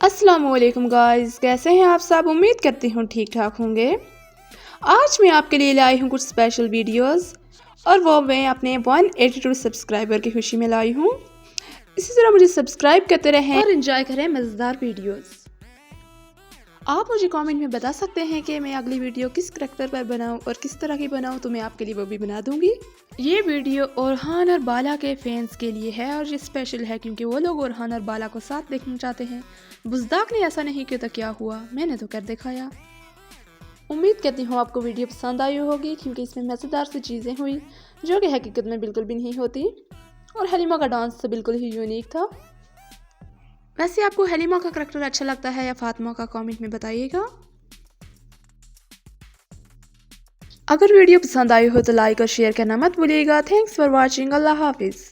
अस्सलाम वालेकुम गाइस, कैसे हैं आप सब। उम्मीद करती हूँ ठीक ठाक होंगे। आज मैं आपके लिए लाई हूँ कुछ स्पेशल वीडियोस और वो मैं अपने 182 सब्सक्राइबर की खुशी में लाई हूँ। इसी तरह मुझे सब्सक्राइब करते रहें और एंजॉय करें मज़ेदार वीडियोस। आप मुझे कमेंट में बता सकते हैं कि मैं अगली वीडियो किस करैक्टर पर बनाऊं और किस तरह की बनाऊं, तो मैं आपके लिए वो भी बना दूंगी। ये वीडियो ओरहान और बाला के फैंस के लिए है और ये स्पेशल है क्योंकि वो लोग ओरहान और बाला को साथ देखना चाहते हैं। बुज़दाक ने ऐसा नहीं किया तो क्या हुआ, मैंने तो कर दिखाया। उम्मीद करती हूँ आपको वीडियो पसंद आई होगी क्योंकि इसमें मज़ेदार सी चीज़ें हुई जो कि हकीकत में बिल्कुल भी नहीं होती। और हलीमा का डांस तो बिल्कुल ही यूनिक था। वैसे आपको हलीमा का करैक्टर अच्छा लगता है या फातिमा का, कमेंट में बताइएगा। अगर वीडियो पसंद आई हो तो लाइक और शेयर करना मत भूलिएगा। Thanks for watching. अल्लाह हाफिज़।